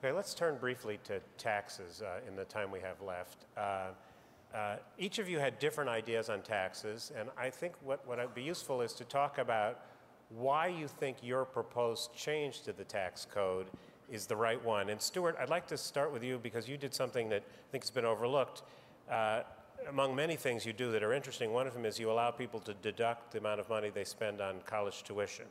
Okay, let's turn briefly to taxes in the time we have left. Each of you had different ideas on taxes, and I think what would be useful is to talk about why you think your proposed change to the tax code is the right one. And Stuart, I'd like to start with you because you did something that I think has been overlooked. Among many things you do that are interesting, one of them is you allow people to deduct the amount of money they spend on college tuition.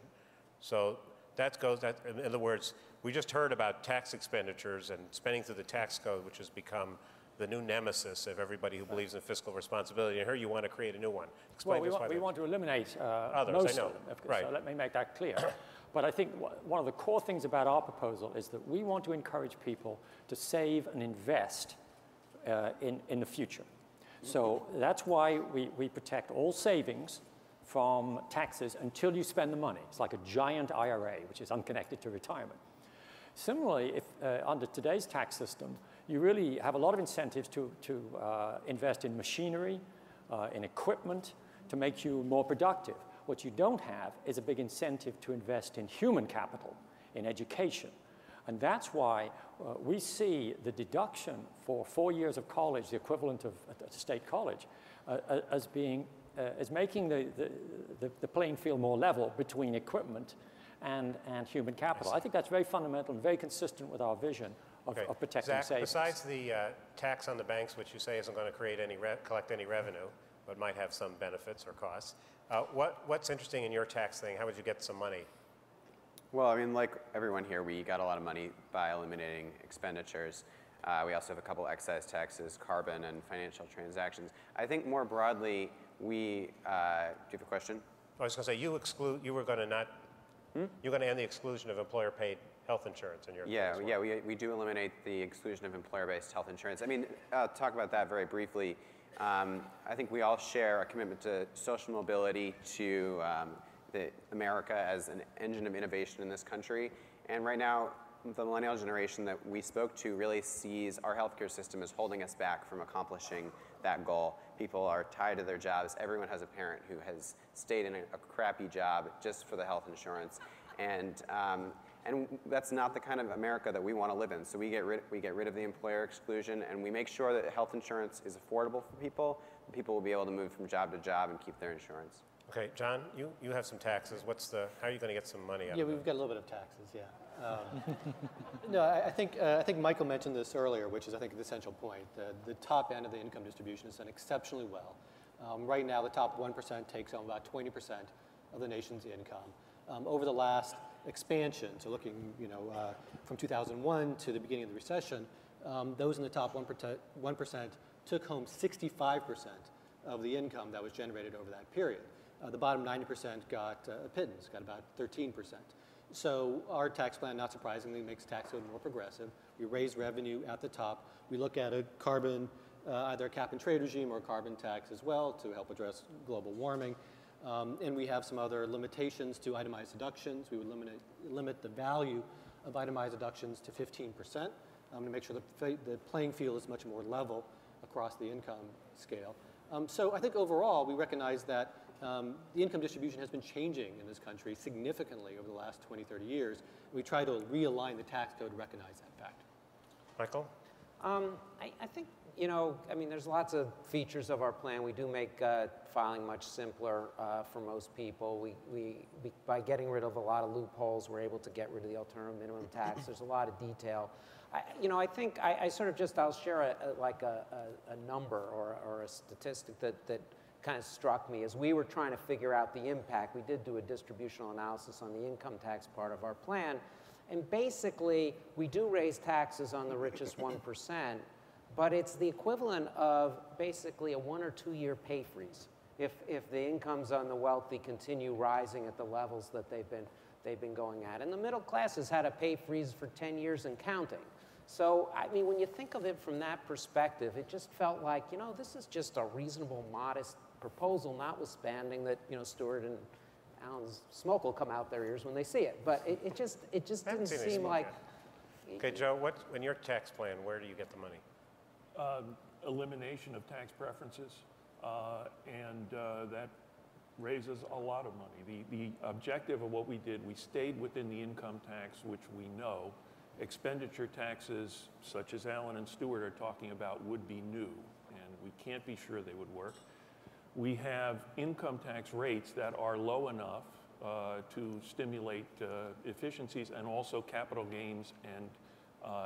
So in other words, we just heard about tax expenditures and spending through the tax code, which has become the new nemesis of everybody who believes in fiscal responsibility. And here you want to create a new one. Explain we want to eliminate others, most I know. of them. Right. So let me make that clear. But I think one of the core things about our proposal is that we want to encourage people to save and invest in the future. So that's why we protect all savings from taxes until you spend the money. It's like a giant IRA, which is unconnected to retirement. Similarly, if under today's tax system, you really have a lot of incentives to invest in machinery, in equipment, to make you more productive. What you don't have is a big incentive to invest in human capital, in education. And that's why we see the deduction for 4 years of college, the equivalent of a state college, as making the playing field more level between equipment and human capital. I think that's very fundamental and very consistent with our vision of protecting Zach, savings. besides the tax on the banks, which you say isn't going to create collect any revenue, but might have some benefits or costs, what's interesting in your tax thing? How would you get some money? Well, I mean, like everyone here, we got a lot of money by eliminating expenditures. We also have a couple excise taxes, carbon and financial transactions. I think more broadly, do you have a question? I was going to say, you were going to you're going to end the exclusion of employer-paid health insurance in your Yeah, we do eliminate the exclusion of employer-based health insurance. I mean, I'll talk about that very briefly. I think we all share a commitment to social mobility, to America as an engine of innovation in this country. And right now, the millennial generation that we spoke to really sees our healthcare system as holding us back from accomplishing that goal. People are tied to their jobs. Everyone has a parent who has stayed in a crappy job just for the health insurance. And that's not the kind of America that we want to live in. So we get rid of the employer exclusion, and we make sure that health insurance is affordable for people. People will be able to move from job to job and keep their insurance. Okay, John, you have some taxes. How are you going to get some money out of it? Yeah, we've got a little bit of taxes, yeah. No, I think Michael mentioned this earlier, which is, I think, the essential point. The top end of the income distribution has done exceptionally well. Right now, the top 1% takes home about 20% of the nation's income. Over the last expansion, so looking, from 2001 to the beginning of the recession, those in the top 1% took home 65% of the income that was generated over that period. The bottom 90% got a pittance, got about 13%. So our tax plan, not surprisingly, makes tax code more progressive. We raise revenue at the top. We look at a carbon, either a cap and trade regime or a carbon tax as well to help address global warming. And we have some other limitations to itemized deductions. We would limit the value of itemized deductions to 15% to make sure the playing field is much more level across the income scale. So I think overall, we recognize that the income distribution has been changing in this country significantly over the last 20, 30 years. We try to realign the tax code to recognize that fact. Michael? I think, there's lots of features of our plan. We do make filing much simpler for most people. By getting rid of a lot of loopholes, we're able to get rid of the alternative minimum tax. There's a lot of detail. I think I'll share a number or a statistic that kind of struck me as we were trying to figure out the impact. We did do a distributional analysis on the income tax part of our plan. And basically, we do raise taxes on the richest 1%, but it's the equivalent of basically a 1 or 2 year pay freeze if the incomes on the wealthy continue rising at the levels that they've been going at. And the middle class has had a pay freeze for 10 years and counting. So, when you think of it from that perspective, it just felt like, this is just a reasonable, modest proposal, notwithstanding that, Stuart and Alan's smoke will come out their ears when they see it. But it just didn't seem like... Okay, Joe, in your tax plan, where do you get the money? Elimination of tax preferences, and that raises a lot of money. The objective of what we did, we stayed within the income tax, which we know Expenditure taxes, such as Alan and Stuart are talking about, would be new, and we can't be sure they would work. We have income tax rates that are low enough to stimulate efficiencies, and also capital gains and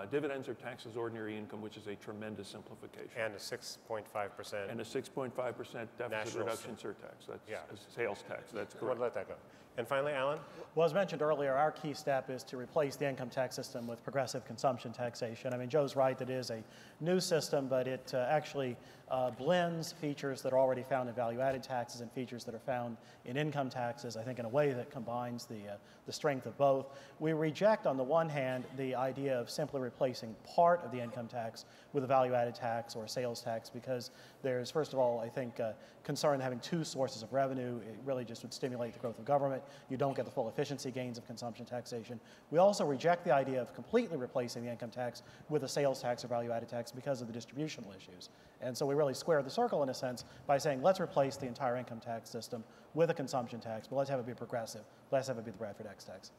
dividends are taxed as ordinary income, which is a tremendous simplification. And a 6.5%. And a 6.5% deficit reduction surtax. That's a sales tax. That's correct. We'll let that go. And finally, Alan? Well, as mentioned earlier, our key step is to replace the income tax system with progressive consumption taxation. I mean, Joe's right that it is a new system, but it actually blends features that are already found in value-added taxes and features that are found in income taxes, I think in a way that combines the strength of both. We reject, on the one hand, the idea of simply replacing part of the income tax with a value-added tax or a sales tax, because there's, first of all, I think, concern having two sources of revenue. It really just would stimulate the growth of government. You don't get the full efficiency gains of consumption taxation. We also reject the idea of completely replacing the income tax with a sales tax or value-added tax because of the distributional issues. And so we really square the circle in a sense by saying, let's replace the entire income tax system with a consumption tax, but let's have it be progressive. Let's have it be the Bradford X tax.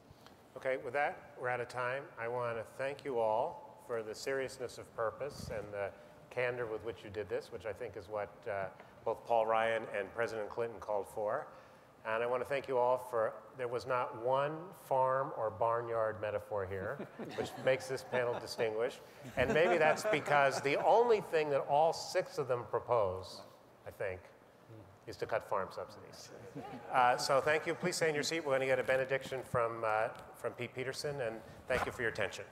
Okay, with that, we're out of time. I want to thank you all for the seriousness of purpose and the candor with which you did this, which I think is what both Paul Ryan and President Clinton called for. And I want to thank you all for, there was not one farm or barnyard metaphor here, which makes this panel distinguished. And maybe that's because the only thing that all 6 of them propose, I think, is to cut farm subsidies. So thank you. Please stay in your seat. We're going to get a benediction from Pete Peterson, and thank you for your attention.